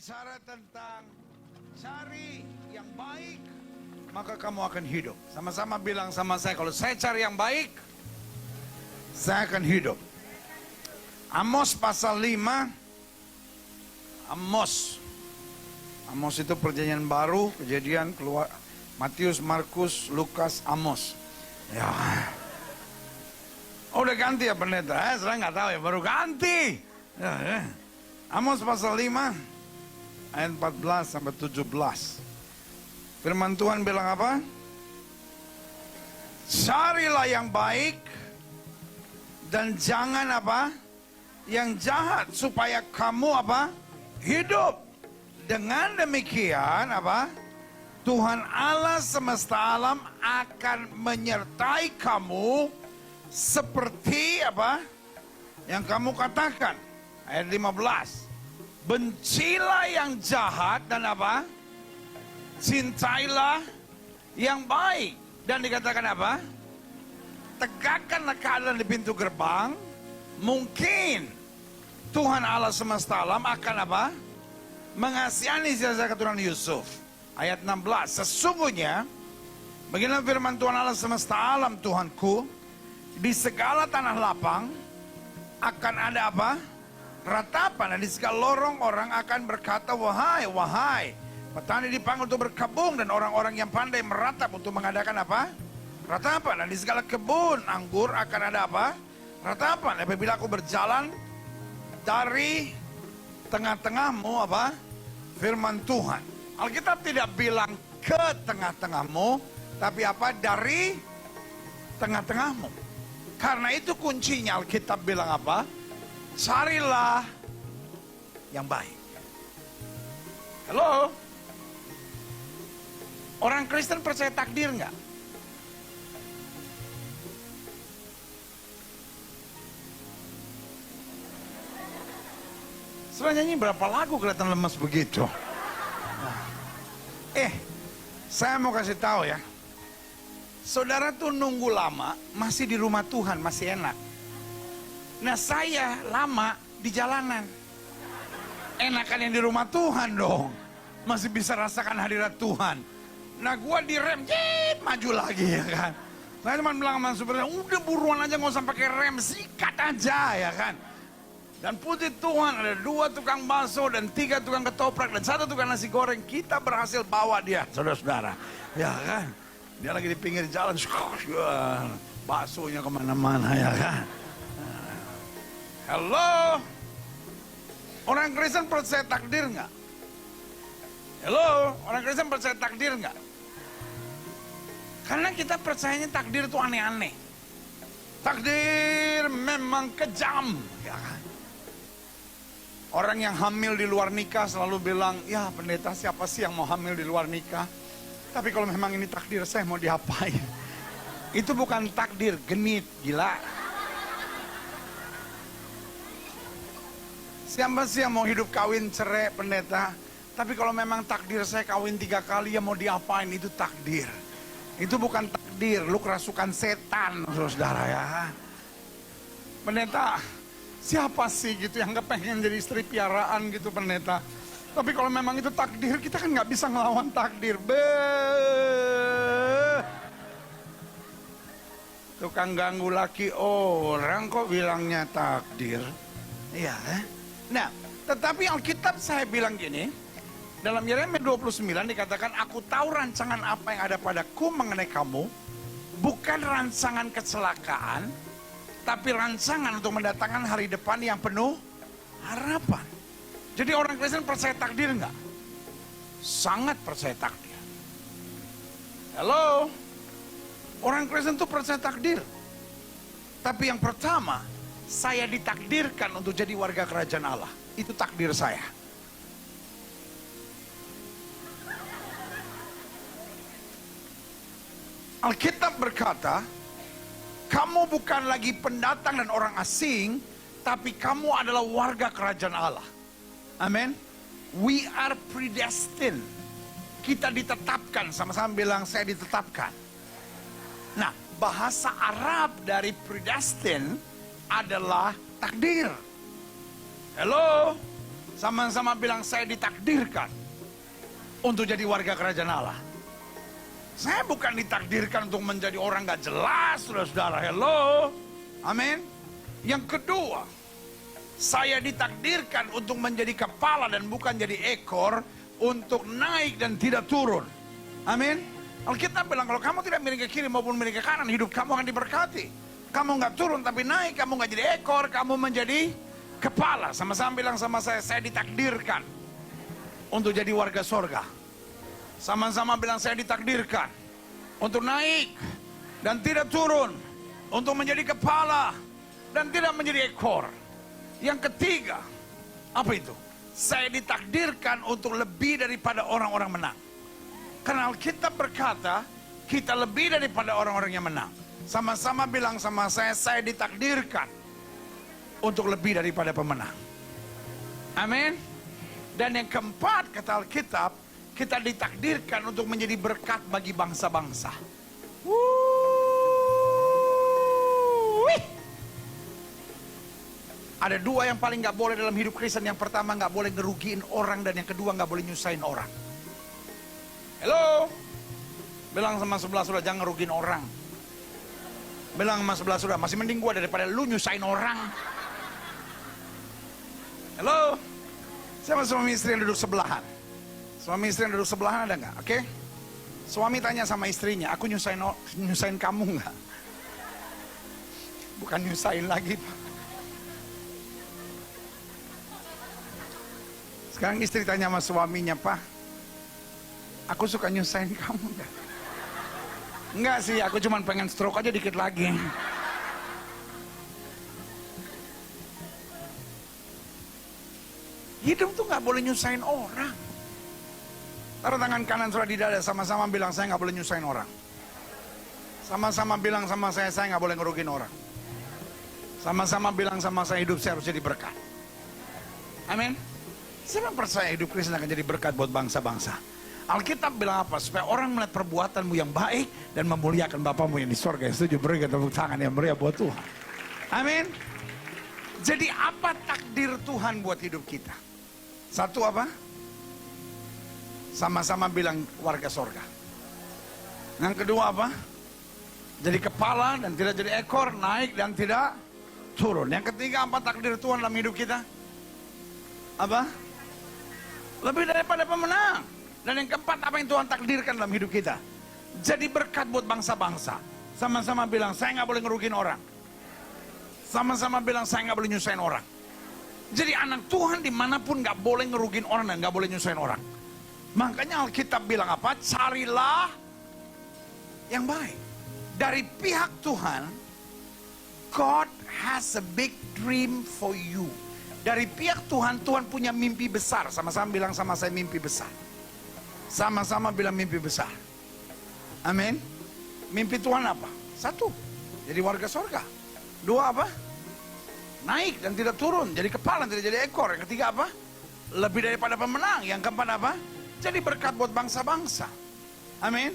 bicara tentang cari yang baik, maka kamu akan hidup. Sama-sama bilang sama saya, kalau saya cari yang baik, saya akan hidup. Amos pasal 5. Amos itu perjanjian baru, Kejadian, keluar Matius, Markus, Lukas, Amos. Ya. Oh, udah ganti ya pendeta? Saya nggak tahu ya, baru ganti. Ya. Amos pasal 5 ayat 14 sampai 17. Firman Tuhan bilang apa? Carilah yang baik dan jangan apa? Yang jahat, supaya kamu apa? Hidup. Dengan demikian apa? Tuhan Allah semesta alam akan menyertai kamu seperti apa? Yang kamu katakan. Ayat 15. Bencilah yang jahat dan apa? Cintailah yang baik. Dan dikatakan apa? Tegakkanlah keadilan di pintu gerbang. Mungkin Tuhan Allah semesta alam akan apa? Mengasihani sisa keturunan Yusuf. Ayat 16. Sesungguhnya beginilah firman Tuhan Allah semesta alam, Tuhanku, di segala tanah lapang akan ada apa? Ratapan, dan di segala lorong orang akan berkata, wahai, wahai. Petani dipanggil untuk berkebun, dan orang-orang yang pandai meratap untuk mengadakan apa? Ratapan. Dan di segala kebun anggur akan ada apa? Ratapan. Apabila aku berjalan dari tengah-tengahmu apa? Firman Tuhan. Alkitab tidak bilang ke tengah-tengahmu, tapi apa? Dari tengah-tengahmu. Karena itu kuncinya Alkitab bilang apa? Carilah yang baik. Halo? Orang Kristen percaya takdir nggak? Setelah nyanyi berapa lagu kelihatan lemas begitu. Saya mau kasih tahu ya. Saudara tuh nunggu lama, masih di rumah Tuhan, masih enak. Nah saya lama di jalanan. Enakan yang di rumah Tuhan dong. Masih bisa rasakan hadirat Tuhan. Nah gua direm, maju lagi ya kan. Saya cuma bilang sama supirnya, udah buruan aja nggak usah pakai rem, sikat aja ya kan. Dan puji Tuhan ada 2 tukang bakso dan 3 tukang ketoprak dan 1 tukang nasi goreng. Kita berhasil bawa dia, saudara-saudara. Ya kan. Dia lagi di pinggir jalan, baksonya kemana-mana ya kan. Halo, orang Kristen percaya takdir nggak? Halo, orang Kristen percaya takdir nggak? Karena kita percayanya takdir itu aneh-aneh. Takdir memang kejam, ya kan? Orang yang hamil di luar nikah selalu bilang, ya pendeta siapa sih yang mau hamil di luar nikah? Tapi kalau memang ini takdir saya mau diapain? Itu bukan takdir, genit, gila. Siapa sih yang mau hidup kawin cerai pendeta? Tapi kalau memang takdir saya kawin 3 kali ya mau diapain? Itu takdir. Itu bukan takdir, lu kerasukan setan saudara ya. Pendeta, siapa sih gitu yang gak pengen jadi istri piaraan gitu pendeta? Tapi kalau memang itu takdir, kita kan gak bisa ngelawan takdir. Tukang ganggu laki orang kok bilangnya takdir. Iya Nah, tetapi Alkitab saya bilang gini, dalam Yeremia 29 dikatakan, aku tahu rancangan apa yang ada padaku mengenai kamu, bukan rancangan kecelakaan, tapi rancangan untuk mendatangkan hari depan yang penuh harapan. Jadi orang Kristen percaya takdir enggak? Sangat percaya takdir. Halo? Orang Kristen itu percaya takdir. Tapi yang pertama, saya ditakdirkan untuk jadi warga kerajaan Allah. Itu takdir saya. Alkitab berkata, kamu bukan lagi pendatang dan orang asing, tapi kamu adalah warga kerajaan Allah. Amin. We are predestined. Kita ditetapkan, sama-sama bilang saya ditetapkan. Nah, bahasa Arab dari predestined adalah takdir. Halo, Sama-sama bilang, saya ditakdirkan untuk jadi warga kerajaan Allah. Saya bukan ditakdirkan untuk menjadi orang gak jelas, saudara-saudara. Hello. Amin. Yang kedua, saya ditakdirkan untuk menjadi kepala dan bukan jadi ekor, untuk naik dan tidak turun. Amin. Alkitab bilang, kalau kamu tidak miring ke kiri maupun miring ke kanan, hidup kamu akan diberkati. Kamu gak turun tapi naik, kamu gak jadi ekor, kamu menjadi kepala. Sama-sama bilang sama saya ditakdirkan untuk jadi warga sorga. Sama-sama bilang, saya ditakdirkan untuk naik dan tidak turun, untuk menjadi kepala dan tidak menjadi ekor. Yang ketiga, apa itu? Saya ditakdirkan untuk lebih daripada orang-orang menang. Karena Alkitab berkata, kita lebih daripada orang-orang yang menang. Sama-sama bilang sama saya ditakdirkan untuk lebih daripada pemenang. Amin. Dan yang keempat, kata Alkitab, kita ditakdirkan untuk menjadi berkat bagi bangsa-bangsa. Ada dua yang paling gak boleh dalam hidup Kristen. Yang pertama, gak boleh ngerugiin orang. Dan yang kedua, gak boleh nyusahin orang. Hello. Bilang sama sebelah sudah, jangan ngerugiin orang. Bilang sama sebelah sudah, masih mending gua daripada lu nyusahin orang. Hello. Saya sama suami istri yang duduk sebelahan. Suami istri yang duduk sebelahan ada nggak? Oke. Suami tanya sama istrinya, aku nyusahin kamu nggak? Bukan nyusahin lagi, Pak. Sekarang istri tanya sama suaminya, Pak, aku suka nyusahin kamu nggak? Enggak sih, aku cuma pengen stroke aja dikit lagi. Hidup tuh nggak boleh nyusahin orang. Taruh tangan kanan saudara di dada, sama-sama bilang, saya nggak boleh nyusahin orang. Sama-sama bilang sama saya nggak boleh ngerugiin orang. Sama-sama bilang sama saya, hidup saya harus jadi berkat. Amin. Saya percaya hidup Kristen akan jadi berkat buat bangsa-bangsa. Alkitab bilang apa? Supaya orang melihat perbuatanmu yang baik dan memuliakan Bapamu yang di sorga. Yang setuju, berikan tepuk tangan yang meriah buat Tuhan. Amin. Jadi apa takdir Tuhan buat hidup kita? Satu apa? Sama-sama bilang warga sorga. Yang kedua apa? Jadi kepala dan tidak jadi ekor, naik dan tidak turun. Yang ketiga apa takdir Tuhan dalam hidup kita? Apa? Lebih daripada pemenang. Dan yang keempat, apa yang Tuhan takdirkan dalam hidup kita? Jadi berkat buat bangsa-bangsa. Sama-sama bilang, saya nggak boleh ngerugiin orang. Sama-sama bilang, saya nggak boleh nyusahin orang. Jadi anak Tuhan dimanapun nggak boleh ngerugiin orang dan nggak boleh nyusahin orang. Makanya Alkitab bilang apa? Carilah yang baik. Dari pihak Tuhan, God has a big dream for you. Dari pihak Tuhan, Tuhan punya mimpi besar. Sama-sama bilang sama saya, mimpi besar. Sama-sama bilang mimpi besar. Amin. Mimpi Tuhan apa? Satu, jadi warga sorga. Dua apa? Naik dan tidak turun, jadi kepala dan tidak jadi ekor. Yang ketiga apa? Lebih daripada pemenang. Yang keempat apa? Jadi berkat buat bangsa-bangsa. Amin.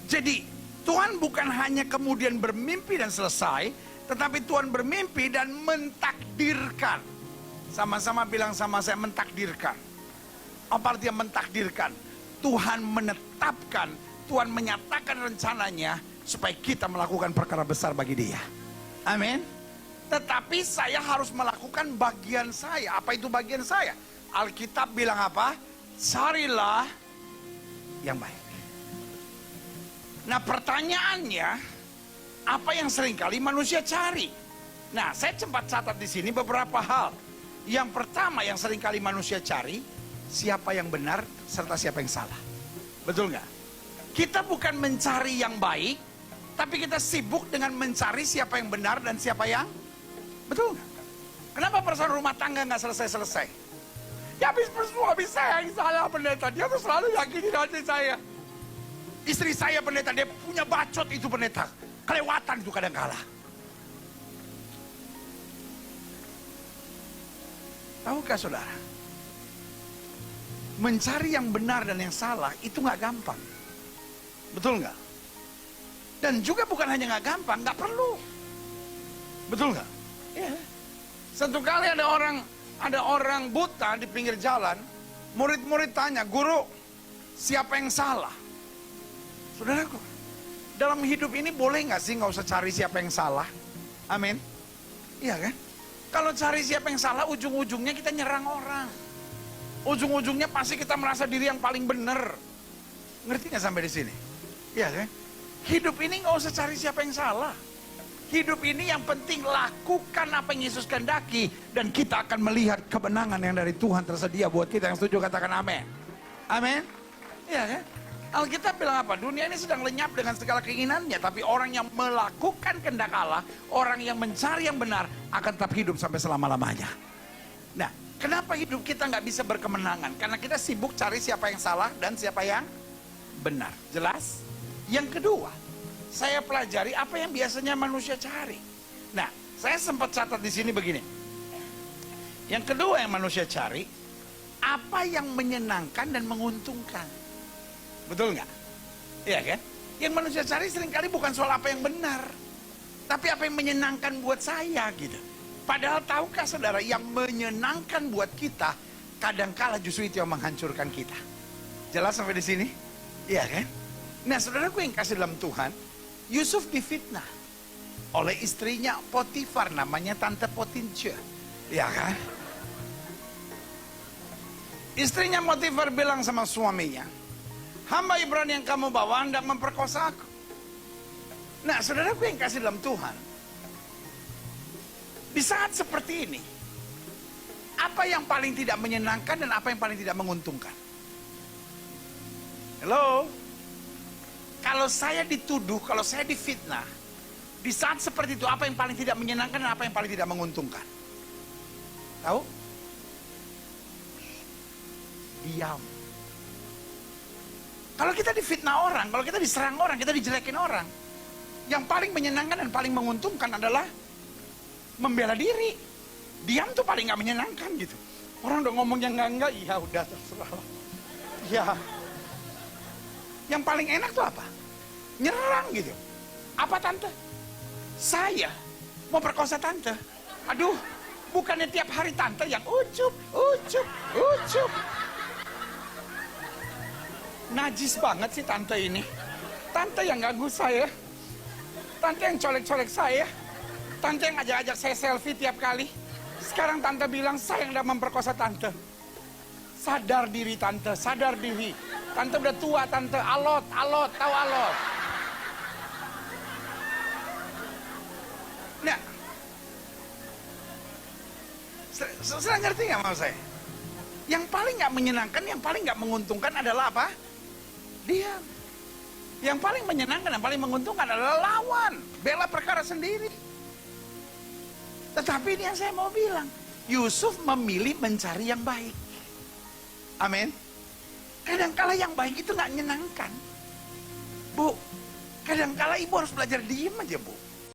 Jadi Tuhan bukan hanya kemudian bermimpi dan selesai, tetapi Tuhan bermimpi dan mentakdirkan. Sama-sama bilang sama saya, mentakdirkan. Apa artinya mentakdirkan? Tuhan menetapkan, Tuhan menyatakan rencananya supaya kita melakukan perkara besar bagi Dia. Amin. Tetapi saya harus melakukan bagian saya. Apa itu bagian saya? Alkitab bilang apa? Carilah yang baik. Nah pertanyaannya, apa yang seringkali manusia cari? Nah saya cepat catat di sini beberapa hal. Yang pertama yang seringkali manusia cari, siapa yang benar serta siapa yang salah. Betul nggak? Kita bukan mencari yang baik, tapi kita sibuk dengan mencari siapa yang benar dan siapa yang betul nggak? Kenapa persoalan rumah tangga nggak selesai-selesai? Ya habis suami saya yang salah pendeta, dia tuh selalu yakinin hati saya. Istri saya pendeta, dia punya bacot itu pendeta. Kelewatan itu kadang-kala. Tahukah saudara? Mencari yang benar dan yang salah itu nggak gampang. Betul nggak? Dan juga bukan hanya nggak gampang, nggak perlu. Betul nggak? Iya. Satu kali ada orang Ada orang buta di pinggir jalan, murid-murid tanya, guru, siapa yang salah? Saudaraku, dalam hidup ini boleh nggak sih nggak usah cari siapa yang salah? Amin. Iya kan? Kalau cari siapa yang salah, ujung-ujungnya kita nyerang orang. Ujung-ujungnya pasti kita merasa diri yang paling benar. Ngerti nggak sampai di sini? Iya kan? Hidup ini nggak usah cari siapa yang salah. Hidup ini yang penting lakukan apa yang Yesus kehendaki, dan kita akan melihat kemenangan yang dari Tuhan tersedia buat kita. Yang setuju katakan amin. Amin. Iya kan? Alkitab bilang apa? Dunia ini sedang lenyap dengan segala keinginannya, tapi orang yang melakukan kehendak Allah, orang yang mencari yang benar, akan tetap hidup sampai selama-lamanya. Nah, kenapa hidup kita nggak bisa berkemenangan? Karena kita sibuk cari siapa yang salah dan siapa yang benar. Jelas? Yang kedua, saya pelajari apa yang biasanya manusia cari. Nah, saya sempat catat di sini begini. Yang kedua yang manusia cari, apa yang menyenangkan dan menguntungkan. Betul nggak? Iya kan? Yang manusia cari seringkali bukan soal apa yang benar, tapi apa yang menyenangkan buat saya gitu. Padahal tahukah saudara, yang menyenangkan buat kita kadangkala justru itu yang menghancurkan kita. Jelas sampai di sini? Iya kan? Nah, saudaraku yang kasih dalam Tuhan, Yusuf difitnah oleh istrinya Potifar, namanya Tante Potince. Iya kan? Istrinya Potifar bilang sama suaminya, hamba Ibrani yang kamu bawa hendak memperkosa aku. Nah, saudaraku yang kasih dalam Tuhan, di saat seperti ini, apa yang paling tidak menyenangkan dan apa yang paling tidak menguntungkan? Halo? Kalau saya dituduh, kalau saya difitnah, di saat seperti itu, apa yang paling tidak menyenangkan dan apa yang paling tidak menguntungkan? Tahu? Diam. Kalau kita difitnah orang, kalau kita diserang orang, kita dijelekin orang, yang paling menyenangkan dan paling menguntungkan adalah membela diri. Diam tuh paling gak menyenangkan gitu. Orang udah ngomong yang enggak, ya udah terserah. Ya. Yang paling enak tuh apa? Nyerang gitu. Apa tante? Saya mau perkosa tante. Aduh, bukannya tiap hari tante yang ucup. Najis banget sih tante ini. Tante yang ganggu saya. Tante yang colek-colek saya. Tante yang ajak-ajak saya selfie tiap kali. Sekarang tante bilang saya yang udah memperkosa tante. Sadar diri tante, sadar diri. Tante udah tua tante, alot, tahu alot. Nah, saya ngerti nggak maksud saya? Yang paling nggak menyenangkan, yang paling nggak menguntungkan adalah apa? Diam. Yang paling menyenangkan, yang paling menguntungkan adalah lawan, bela perkara sendiri. Tetapi ini yang saya mau bilang, Yusuf memilih mencari yang baik. Amin. Kadangkala yang baik itu nggak menyenangkan, Bu. Kadangkala ibu harus belajar diem aja, Bu.